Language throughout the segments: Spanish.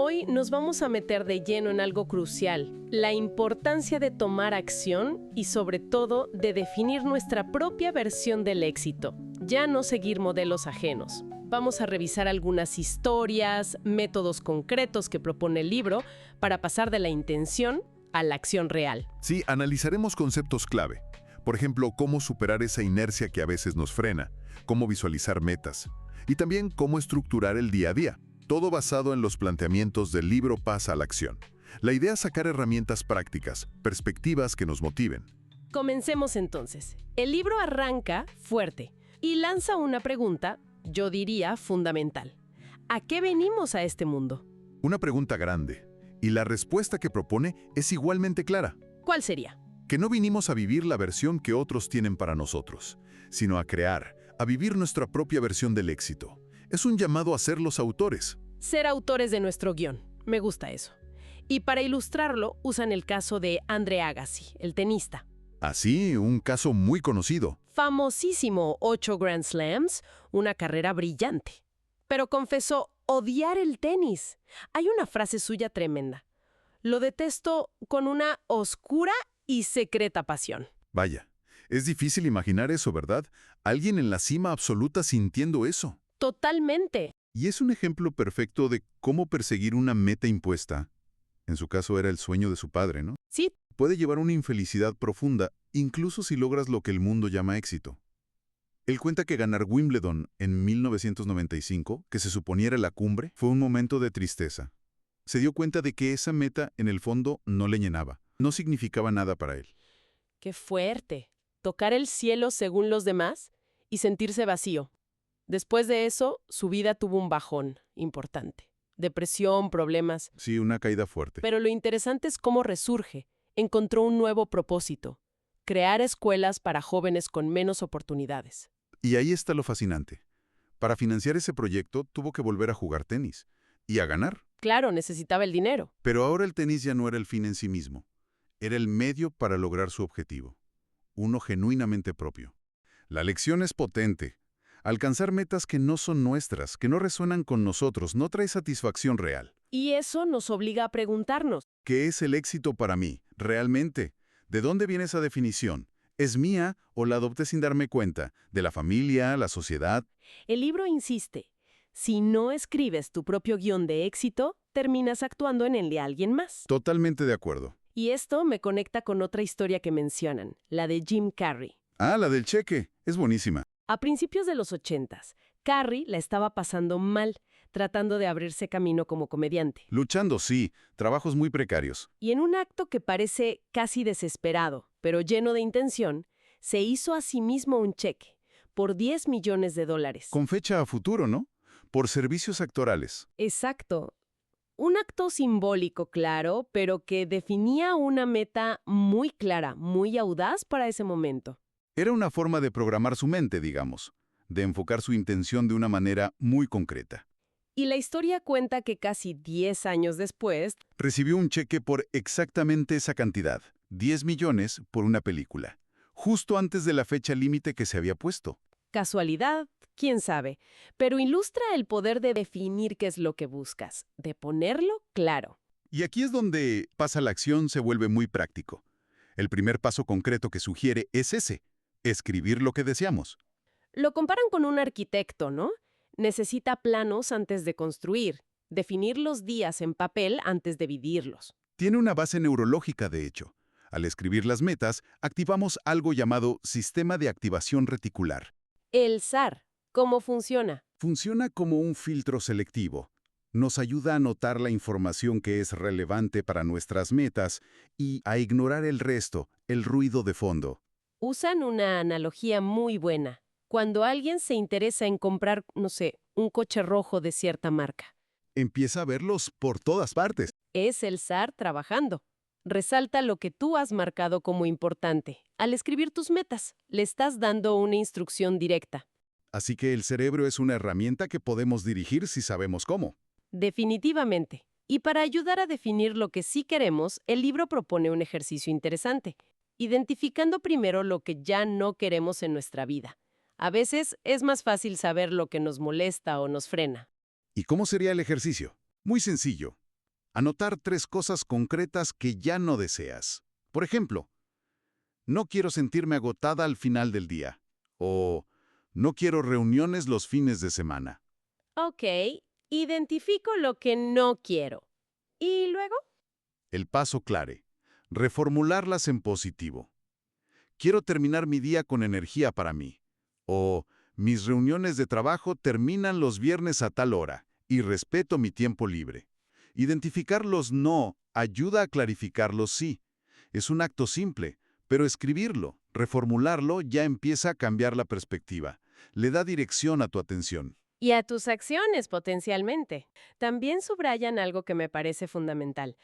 Hoy nos vamos a meter de lleno en algo crucial, la importancia de tomar acción y sobre todo de definir nuestra propia versión del éxito, ya no seguir modelos ajenos. Vamos a revisar algunas historias, métodos concretos que propone el libro para pasar de la intención a la acción real. Sí, analizaremos conceptos clave. Por ejemplo, cómo superar esa inercia que a veces nos frena, cómo visualizar metas y también cómo estructurar el día a día. Todo basado en los planteamientos del libro Pasa a la acción. La idea es sacar herramientas prácticas, perspectivas que nos motiven. Comencemos entonces. El libro arranca fuerte y lanza una pregunta, yo diría fundamental. ¿A qué venimos a este mundo? Una pregunta grande, y la respuesta que propone es igualmente clara. ¿Cuál sería? Que no vinimos a vivir la versión que otros tienen para nosotros, sino a crear, a vivir nuestra propia versión del éxito. Es un llamado a ser los autores. Ser autores de nuestro guión. Me gusta eso. Y para ilustrarlo, usan el caso de Andre Agassi, el tenista. Así, un caso muy conocido. Famosísimo, 8 Grand Slams, una carrera brillante. Pero confesó odiar el tenis. Hay una frase suya tremenda. Lo detesto con una oscura y secreta pasión. Vaya, es difícil imaginar eso, ¿verdad? Alguien en la cima absoluta sintiendo eso. Totalmente. Y es un ejemplo perfecto de cómo perseguir una meta impuesta, en su caso era el sueño de su padre, ¿no? Sí. Puede llevar a una infelicidad profunda, incluso si logras lo que el mundo llama éxito. Él cuenta que ganar Wimbledon en 1995, que se suponía era la cumbre, fue un momento de tristeza. Se dio cuenta de que esa meta, en el fondo, no le llenaba, no significaba nada para él. ¡Qué fuerte! Tocar el cielo según los demás y sentirse vacío. Después de eso, su vida tuvo un bajón importante. Depresión, problemas. Sí, una caída fuerte. Pero lo interesante es cómo resurge. Encontró un nuevo propósito. Crear escuelas para jóvenes con menos oportunidades. Y ahí está lo fascinante. Para financiar ese proyecto, tuvo que volver a jugar tenis. Y a ganar. Claro, necesitaba el dinero. Pero ahora el tenis ya no era el fin en sí mismo. Era el medio para lograr su objetivo. Uno genuinamente propio. La lección es potente. Alcanzar metas que no son nuestras, que no resuenan con nosotros, no trae satisfacción real. Y eso nos obliga a preguntarnos. ¿Qué es el éxito para mí, realmente? ¿De dónde viene esa definición? ¿Es mía o la adopté sin darme cuenta? ¿De la familia, la sociedad? El libro insiste, si no escribes tu propio guión de éxito, terminas actuando en el de alguien más. Totalmente de acuerdo. Y esto me conecta con otra historia que mencionan, la de Jim Carrey. Ah, la del cheque. Es buenísima. A principios de los 80s, Carrey la estaba pasando mal, tratando de abrirse camino como comediante. Luchando, sí. Trabajos muy precarios. Y en un acto que parece casi desesperado, pero lleno de intención, se hizo a sí mismo un cheque por $10 millones. Con fecha a futuro, ¿no? Por servicios actorales. Exacto. Un acto simbólico, claro, pero que definía una meta muy clara, muy audaz para ese momento. Era una forma de programar su mente, digamos, de enfocar su intención de una manera muy concreta. Y la historia cuenta que casi 10 años después, Recibió un cheque por exactamente esa cantidad, 10 millones por una película, justo antes de la fecha límite que se había puesto. casualidad, quién sabe, pero ilustra el poder de definir qué es lo que buscas, de ponerlo claro. Y aquí es donde Pasa la acción se vuelve muy práctico. El primer paso concreto que sugiere es ese, escribir lo que deseamos. Lo comparan con un arquitecto, ¿no? Necesita planos antes de construir, definir los días en papel antes de dividirlos. Tiene una base neurológica, de hecho. Al escribir las metas, activamos algo llamado sistema de activación reticular. El SAR, ¿cómo funciona? Funciona como un filtro selectivo. Nos ayuda a notar la información que es relevante para nuestras metas y a ignorar el resto, el ruido de fondo. Usan una analogía muy buena. Cuando alguien se interesa en comprar, no sé, un coche rojo de cierta marca. Empieza a verlos por todas partes. Es el SAR trabajando. Resalta lo que tú has marcado como importante. Al escribir tus metas, le estás dando una instrucción directa. Así que el cerebro es una herramienta que podemos dirigir si sabemos cómo. Definitivamente. Y para ayudar a definir lo que sí queremos, el libro propone un ejercicio interesante, identificando primero lo que ya no queremos en nuestra vida. A veces es más fácil saber lo que nos molesta o nos frena. ¿Y cómo sería el ejercicio? Muy sencillo. Anotar 3 cosas concretas que ya no deseas. Por ejemplo, no quiero sentirme agotada al final del día. O no quiero reuniones los fines de semana. Ok, identifico lo que no quiero. ¿Y luego? El paso clave. Reformularlas en positivo. Quiero terminar mi día con energía para mí. O mis reuniones de trabajo terminan los viernes a tal hora y respeto mi tiempo libre. Identificar los no ayuda a clarificar los sí. Es un acto simple, pero escribirlo, reformularlo, ya empieza a cambiar la perspectiva. Le da dirección a tu atención. Y a tus acciones potencialmente. También subrayan algo que me parece fundamental.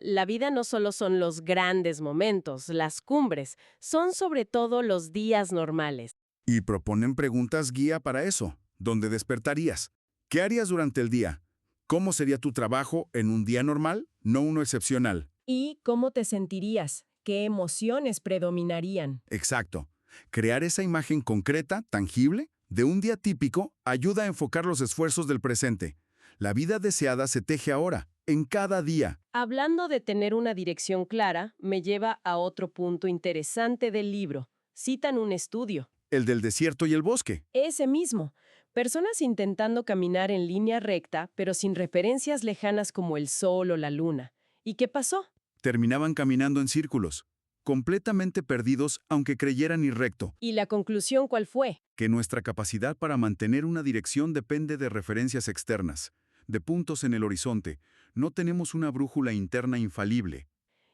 La vida no solo son los grandes momentos, las cumbres, son sobre todo los días normales. Y proponen preguntas guía para eso. ¿Dónde despertarías? ¿Qué harías durante el día? ¿Cómo sería tu trabajo en un día normal, no uno excepcional? ¿Y cómo te sentirías? ¿Qué emociones predominarían? Exacto. Crear esa imagen concreta, tangible, de un día típico ayuda a enfocar los esfuerzos del presente. La vida deseada se teje ahora, en cada día. Hablando de tener una dirección clara, me lleva a otro punto interesante del libro. Citan un estudio. El del desierto y el bosque. Ese mismo. Personas intentando caminar en línea recta, pero sin referencias lejanas como el sol o la luna. ¿Y qué pasó? Terminaban caminando en círculos, completamente perdidos aunque creyeran ir recto. ¿Y la conclusión cuál fue? Que nuestra capacidad para mantener una dirección depende de referencias externas, de puntos en el horizonte. No tenemos una brújula interna infalible.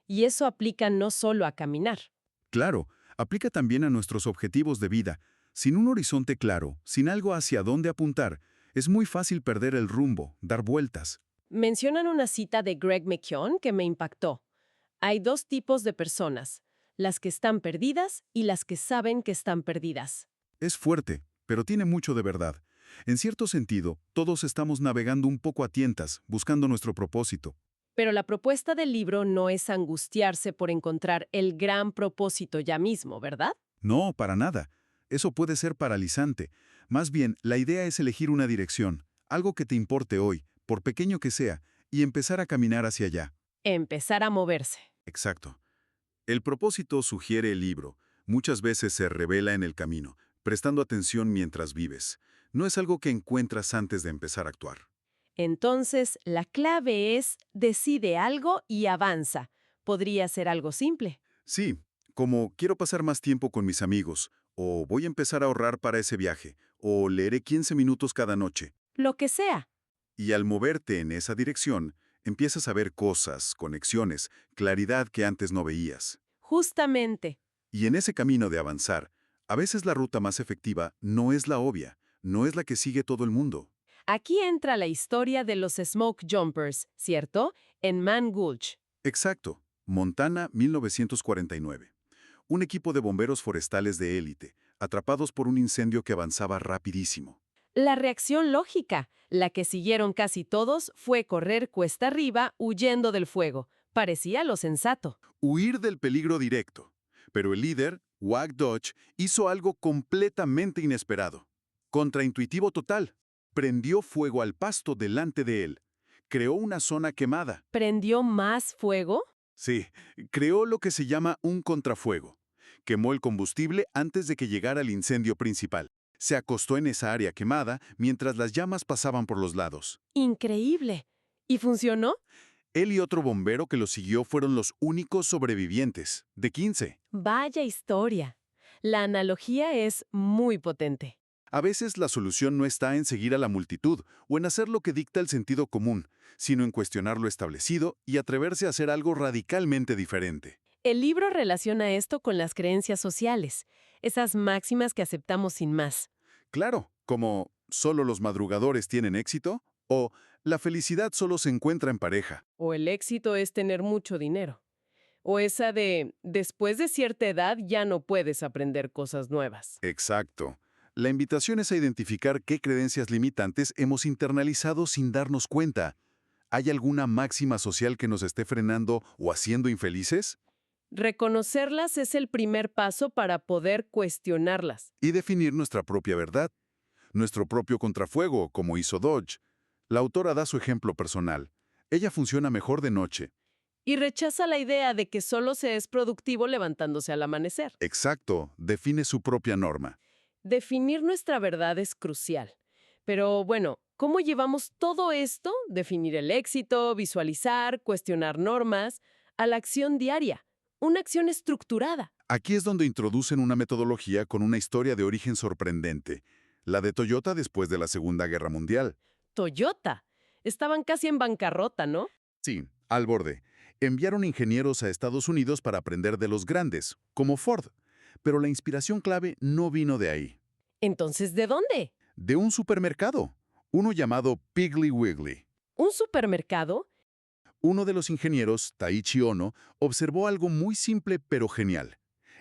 Y eso aplica no solo a caminar. Claro, aplica también a nuestros objetivos de vida. Sin un horizonte claro, sin algo hacia dónde apuntar, es muy fácil perder el rumbo, dar vueltas. Mencionan una cita de Greg McKeown que me impactó. Hay 2 tipos de personas, las que están perdidas y las que saben que están perdidas. Es fuerte, pero tiene mucho de verdad. En cierto sentido, todos estamos navegando un poco a tientas, buscando nuestro propósito. Pero la propuesta del libro no es angustiarse por encontrar el gran propósito ya mismo, ¿verdad? No, para nada. Eso puede ser paralizante. Más bien, la idea es elegir una dirección, algo que te importe hoy, por pequeño que sea, y empezar a caminar hacia allá. Empezar a moverse. Exacto. El propósito, sugiere el libro, muchas veces se revela en el camino, prestando atención mientras vives. No es algo que encuentras antes de empezar a actuar. Entonces, la clave es decide algo y avanza. Podría ser algo simple. Sí, como quiero pasar más tiempo con mis amigos, o voy a empezar a ahorrar para ese viaje, o leeré 15 minutos cada noche. Lo que sea. Y al moverte en esa dirección, empiezas a ver cosas, conexiones, claridad que antes no veías. Justamente. Y en ese camino de avanzar, a veces la ruta más efectiva no es la obvia, no es la que sigue todo el mundo. Aquí entra la historia de los Smoke Jumpers, ¿cierto? En Man Gulch. Exacto. Montana, 1949. Un equipo de bomberos forestales de élite, atrapados por un incendio que avanzaba rapidísimo. La reacción lógica, la que siguieron casi todos, fue correr cuesta arriba huyendo del fuego. Parecía lo sensato. Huir del peligro directo. Pero el líder, Wag Dodge, hizo algo completamente inesperado. Contraintuitivo total. Prendió fuego al pasto delante de él. Creó una zona quemada. ¿Prendió más fuego? Sí, creó lo que se llama un contrafuego. Quemó el combustible antes de que llegara el incendio principal. Se acostó en esa área quemada mientras las llamas pasaban por los lados. Increíble. ¿Y funcionó? Él y otro bombero que lo siguió fueron los únicos sobrevivientes, de 15. Vaya historia. La analogía es muy potente. A veces la solución no está en seguir a la multitud o en hacer lo que dicta el sentido común, sino en cuestionar lo establecido y atreverse a hacer algo radicalmente diferente. El libro relaciona esto con las creencias sociales, esas máximas que aceptamos sin más. Claro, como ¿solo los madrugadores tienen éxito? O la felicidad solo se encuentra en pareja. O el éxito es tener mucho dinero. O esa de, después de cierta edad ya no puedes aprender cosas nuevas. Exacto. La invitación es a identificar qué creencias limitantes hemos internalizado sin darnos cuenta. ¿Hay alguna máxima social que nos esté frenando o haciendo infelices? Reconocerlas es el primer paso para poder cuestionarlas. Y definir nuestra propia verdad, nuestro propio contrafuego, como hizo Dodge. La autora da su ejemplo personal. Ella funciona mejor de noche. Y rechaza la idea de que solo se es productivo levantándose al amanecer. Exacto, define su propia norma. Definir nuestra verdad es crucial. Pero bueno, ¿cómo llevamos todo esto, definir el éxito, visualizar, cuestionar normas, a la acción diaria? Una acción estructurada. Aquí es donde introducen una metodología con una historia de origen sorprendente, la de Toyota después de la Segunda Guerra Mundial. Toyota. Estaban casi en bancarrota, ¿no? Sí, al borde. Enviaron ingenieros a Estados Unidos para aprender de los grandes, como Ford. Pero la inspiración clave no vino de ahí. Entonces, ¿de dónde? De un supermercado, uno llamado Piggly Wiggly. ¿Un supermercado? Uno de los ingenieros, Taiichi Ohno, observó algo muy simple pero genial.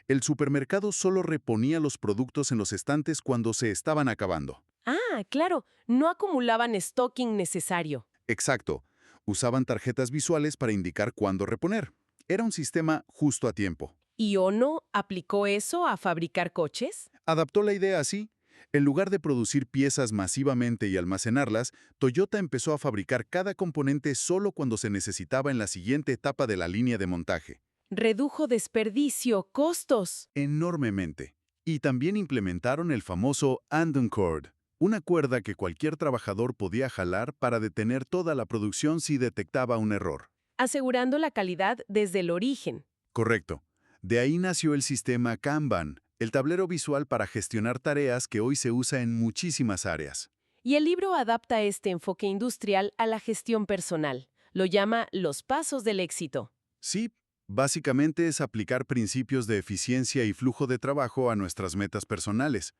El supermercado solo reponía los productos en los estantes cuando se estaban acabando. Ah, claro, no acumulaban stock innecesario. Exacto. Usaban tarjetas visuales para indicar cuándo reponer. Era un sistema justo a tiempo. ¿Y Ono aplicó eso a fabricar coches? Adaptó la idea así. En lugar de producir piezas masivamente y almacenarlas, Toyota empezó a fabricar cada componente solo cuando se necesitaba en la siguiente etapa de la línea de montaje. Redujo desperdicio, costos. Enormemente. Y también implementaron el famoso Andon Cord, una cuerda que cualquier trabajador podía jalar para detener toda la producción si detectaba un error. Asegurando la calidad desde el origen. Correcto. De ahí nació el sistema Kanban, el tablero visual para gestionar tareas que hoy se usa en muchísimas áreas. Y el libro adapta este enfoque industrial a la gestión personal. Lo llama los pasos del éxito. Sí, básicamente es aplicar principios de eficiencia y flujo de trabajo a nuestras metas personales.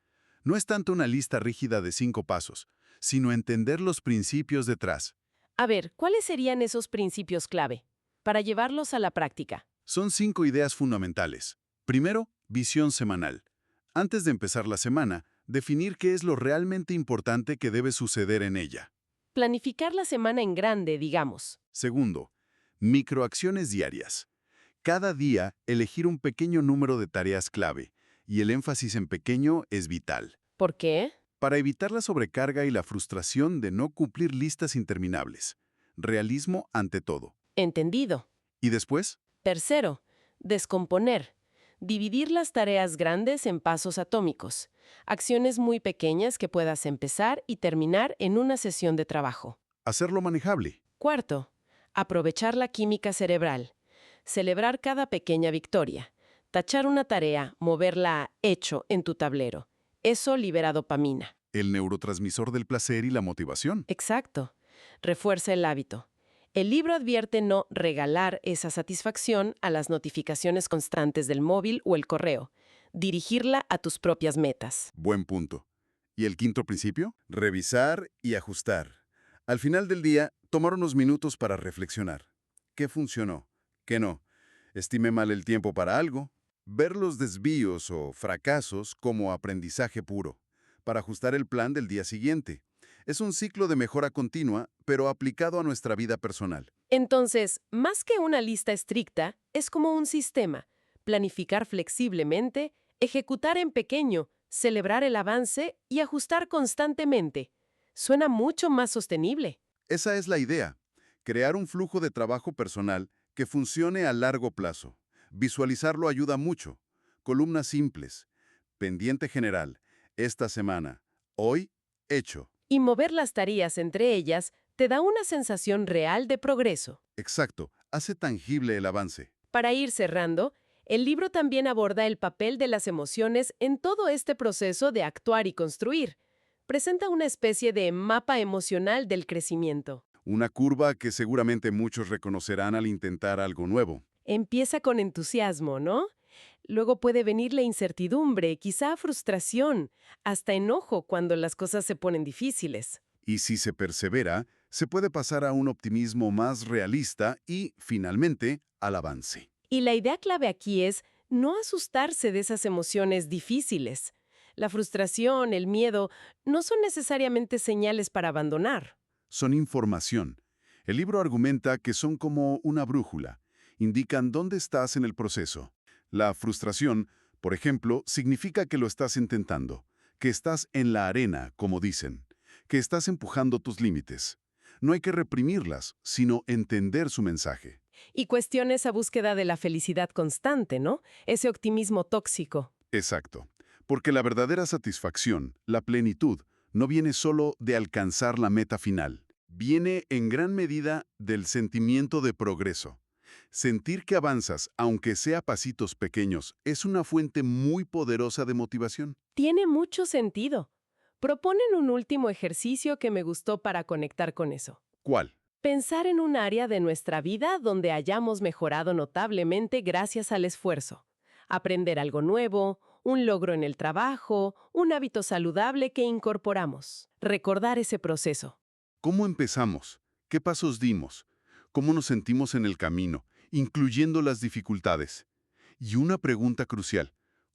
No es tanto una lista rígida de 5 pasos, sino entender los principios detrás. A ver, ¿cuáles serían esos principios clave para llevarlos a la práctica? Son 5 ideas fundamentales. Primero, visión semanal. Antes de empezar la semana, definir qué es lo realmente importante que debe suceder en ella. Planificar la semana en grande, digamos. Segundo, microacciones diarias. Cada día, elegir un pequeño número de tareas clave, y el énfasis en pequeño es vital. ¿Por qué? Para evitar la sobrecarga y la frustración de no cumplir listas interminables. Realismo ante todo. Entendido. ¿Y después? Tercero, descomponer. Dividir las tareas grandes en pasos atómicos. Acciones muy pequeñas que puedas empezar y terminar en una sesión de trabajo. Hacerlo manejable. Cuarto, aprovechar la química cerebral. Celebrar cada pequeña victoria. Tachar una tarea, moverla a hecho en tu tablero. Eso libera dopamina. El neurotransmisor del placer y la motivación. Exacto. Refuerza el hábito. El libro advierte no regalar esa satisfacción a las notificaciones constantes del móvil o el correo. Dirigirla a tus propias metas. Buen punto. ¿Y el quinto principio? Revisar y ajustar. Al final del día, tomar unos minutos para reflexionar. ¿Qué funcionó? ¿Qué no? ¿Estimé mal el tiempo para algo? Ver los desvíos o fracasos como aprendizaje puro, para ajustar el plan del día siguiente. Es un ciclo de mejora continua, pero aplicado a nuestra vida personal. Entonces, más que una lista estricta, es como un sistema. Planificar flexiblemente, ejecutar en pequeño, celebrar el avance y ajustar constantemente. Suena mucho más sostenible. Esa es la idea. Crear un flujo de trabajo personal que funcione a largo plazo. Visualizarlo ayuda mucho. Columnas simples. Pendiente general. Esta semana. Hoy, hecho. Y mover las tareas entre ellas te da una sensación real de progreso. Exacto. Hace tangible el avance. Para ir cerrando, el libro también aborda el papel de las emociones en todo este proceso de actuar y construir. Presenta una especie de mapa emocional del crecimiento. Una curva que seguramente muchos reconocerán al intentar algo nuevo. Empieza con entusiasmo, ¿no? Luego puede venir la incertidumbre, quizá frustración, hasta enojo cuando las cosas se ponen difíciles. Y si se persevera, se puede pasar a un optimismo más realista y, finalmente, al avance. Y la idea clave aquí es no asustarse de esas emociones difíciles. La frustración, el miedo, no son necesariamente señales para abandonar. Son información. El libro argumenta que son como una brújula. Indican dónde estás en el proceso. La frustración, por ejemplo, significa que lo estás intentando, que estás en la arena, como dicen, que estás empujando tus límites. No hay que reprimirlas, sino entender su mensaje. Y cuestiona esa búsqueda de la felicidad constante, ¿no? Ese optimismo tóxico. Exacto. Porque la verdadera satisfacción, la plenitud, no viene solo de alcanzar la meta final. Viene en gran medida del sentimiento de progreso. Sentir que avanzas, aunque sea a pasitos pequeños, es una fuente muy poderosa de motivación. Tiene mucho sentido. Proponen un último ejercicio que me gustó para conectar con eso. ¿Cuál? Pensar en un área de nuestra vida donde hayamos mejorado notablemente gracias al esfuerzo. Aprender algo nuevo, un logro en el trabajo, un hábito saludable que incorporamos. Recordar ese proceso. ¿Cómo empezamos? ¿Qué pasos dimos? ¿Cómo nos sentimos en el camino, incluyendo las dificultades? Y una pregunta crucial,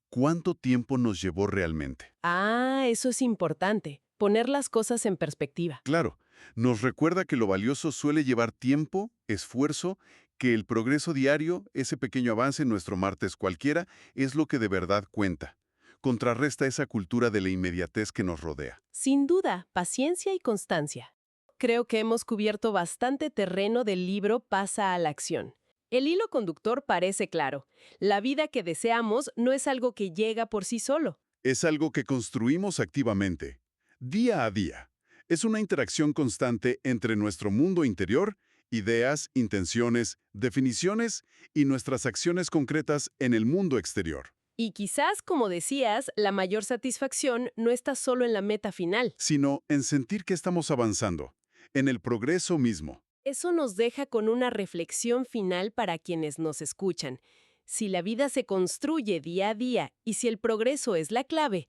¿cuánto tiempo nos llevó realmente? Ah, eso es importante. Poner las cosas en perspectiva. Claro, nos recuerda que lo valioso suele llevar tiempo, esfuerzo, que el progreso diario, ese pequeño avance en nuestro martes cualquiera, es lo que de verdad cuenta. Contrarresta esa cultura de la inmediatez que nos rodea. Sin duda, paciencia y constancia. Creo que hemos cubierto bastante terreno del libro Pasa a la acción. El hilo conductor parece claro. La vida que deseamos no es algo que llega por sí solo. Es algo que construimos activamente, día a día. Es una interacción constante entre nuestro mundo interior, ideas, intenciones, definiciones y nuestras acciones concretas en el mundo exterior. Y quizás, como decías, la mayor satisfacción no está solo en la meta final. Sino en sentir que estamos avanzando, en el progreso mismo. Eso nos deja con una reflexión final para quienes nos escuchan. Si la vida se construye día a día y si el progreso es la clave,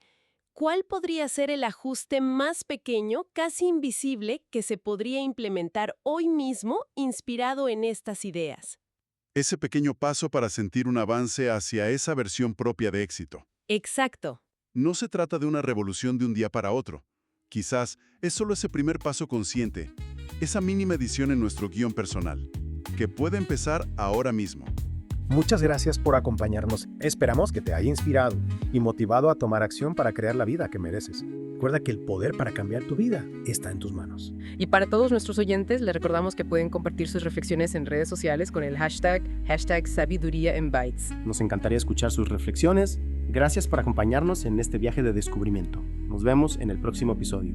¿cuál podría ser el ajuste más pequeño, casi invisible, que se podría implementar hoy mismo inspirado en estas ideas? Ese pequeño paso para sentir un avance hacia esa versión propia de éxito. Exacto. No se trata de una revolución de un día para otro. Quizás es solo ese primer paso consciente, esa mínima edición en nuestro guión personal, que puede empezar ahora mismo. Muchas gracias por acompañarnos. Esperamos que te haya inspirado y motivado a tomar acción para crear la vida que mereces. Recuerda que el poder para cambiar tu vida está en tus manos. Y para todos nuestros oyentes, les recordamos que pueden compartir sus reflexiones en redes sociales con el hashtag Sabiduría en Bytes. Nos encantaría escuchar sus reflexiones. Gracias por acompañarnos en este viaje de descubrimiento. Nos vemos en el próximo episodio.